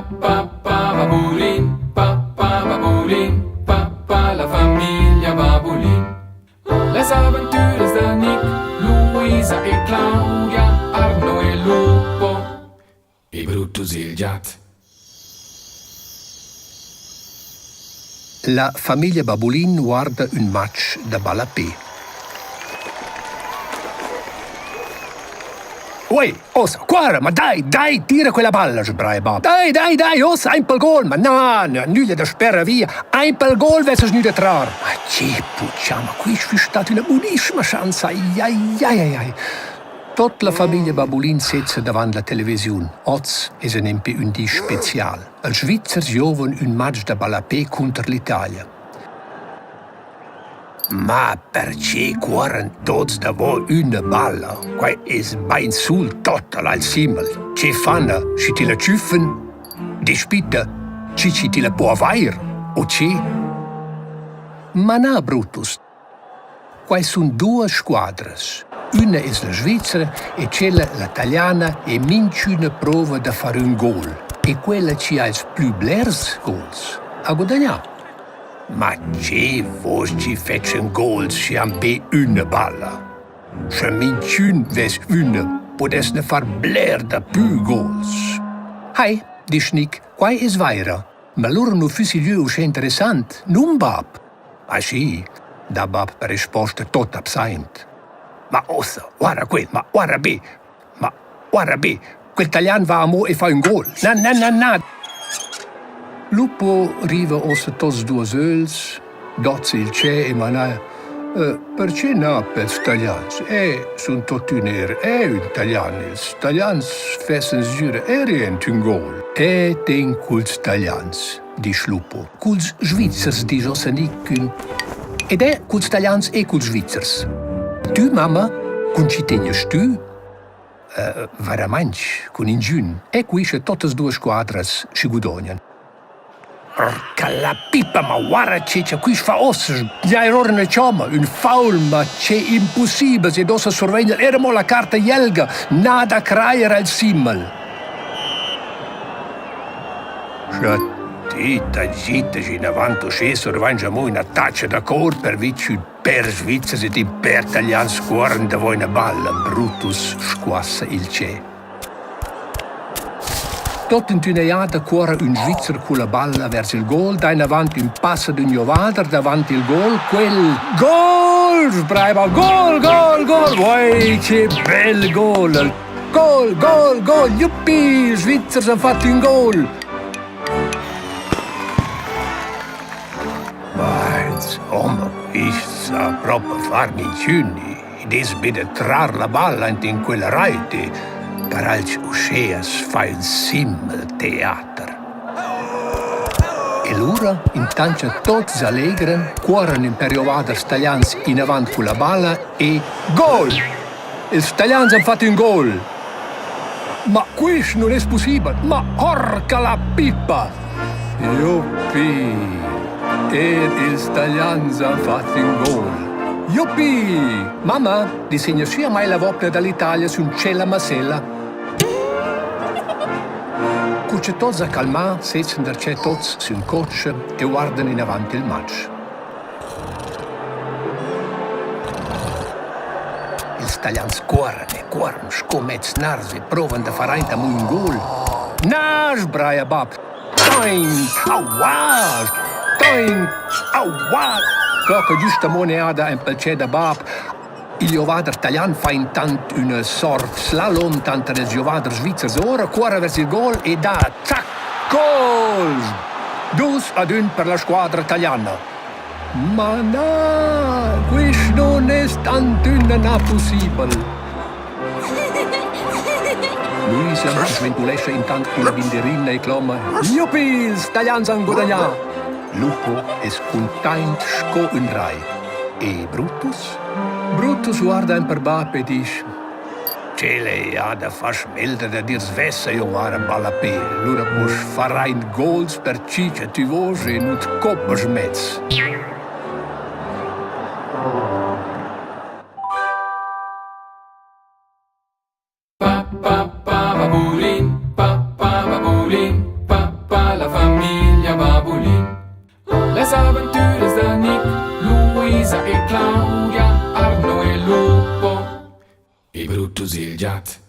Babulin, papà, la famiglia Babulin. Les aventures de Nick, Luisa e Claudia, Arno e Lupo e Brutus il gat. La famiglia Babulin guarda un match da balapè. Uè, ossa, guarda, ma dai, tira quella palla, sbraia Bob. Dai, ossa, ein pel gol, ma no, nulla da sperra via. Ein pel gol versus nu da trar. Ma ce pucciama, qui è stata una buonissima chance, ai. Tutta la famiglia Babulin sitze davanti la televisione. Oggi è sempre un dì speciale. Il Svizzeri giovane un match da balapè contro l'Italia. Ma perché cuoren tots da voi una balla? Quai es bein sul total al simmel. Ce fanno, si ti la ciuffen? Dispita, ci ti la può vair? O ce? Ma no, Brutus. Quai sun due squadres. Una è la Svizzera e quella l'italiana e minciuna prova da fare un gol. E quella ci ha il più blers gols a guadagnare. Ma ce vos ci fecen gols si han be una balla? Se minciun ves una, podes ne far bler da più gols. Hai, dice Nick, quai es vaira. Ma loro nu füsi liu usce interessant, nun Bab. Ah sì, da Bab per risposta tot absent. Ma ossa, guarda quel, ma guarda be, quel taglian va a mo e fa un gol. Na. Lupo riva ossa tos duas öls, dozzi il c'è e manà. Perché no per taglians? Sun tot un taglians. Taglians fessen giure rient un gol. Den culs taglians, dice Lupo. Culs Svizzers, dice ossa nicun. Ed culs taglians e culs Svizzers. Tu, mamma, cun ci tegnes tu? Veramente, con ingiun. E qui c'è tutte due squadre si guadagnano. Porca la pipa, ma guarda c'è qui fa ossa, gli errori ne chiama, un foul, ma c'è impossibile se dossa sorvegliare, eramo la carta jelga, nada craier al simmel. Sciattita, gitta, in avanti sceso, rivangiamo una taccia da cor per vici per Svizzera e di per tagliare scuoren da voi una balla, Brutus squassa il c'è. Tot in tuneiata cuore un Svizzero con la balla verso il gol, da in avanti un passo di un Jovader davanti il gol, quel gol, brava, gol, vuoi che bel gol, gol, yuppi, Svizzeri hanno fatto un gol. Ma insomma, qui sa proprio farmi i ciuni, desbide trar la balla in quella rete, per alci usceas fa un simmel teater. E l'ora, intanto tots allegren, cuoren in periovader staglians in avanti con la balla e gol! I staglians hanno fatto un gol! Ma questo non è possibile! Ma porca la pippa! Yuppi! E i staglians hanno fatto un gol! Yuppi! Mamma, disegna sia mai la vopla dall'Italia su un cella masella. Cucce tots a calmar, setzen der c'è tots su un coach e guardano in avanti il match. Els taglians corren, scomets nars e proven de far aint amb un gol. Nas, braia Bab! Toin! Poca giusta moneada in pel c'è da Bab. Il Jovader taglian fa intant una sort slalom tanto del Jovader Svizzers. Ora corre verso il gol e da zac, gol! 2-1 per la squadra italiana. Ma no, questo non è tanto una possibile. Lui si sventolesce intanto con la binderina e clama Yuppi, ils Italians han guadagnato. Lupo è scontent sco un rai. E Brutus? Brutus guarda in per Bab e dice «Ce lei ha da far smelta da dir svessa io vara balapè. L'ora puoi fare in gols per ciccia tu vuoi e non ti coppa smezz». Babulin, babulin, Luisa e Claudia, Arno e Lupo e Brutus il Giat.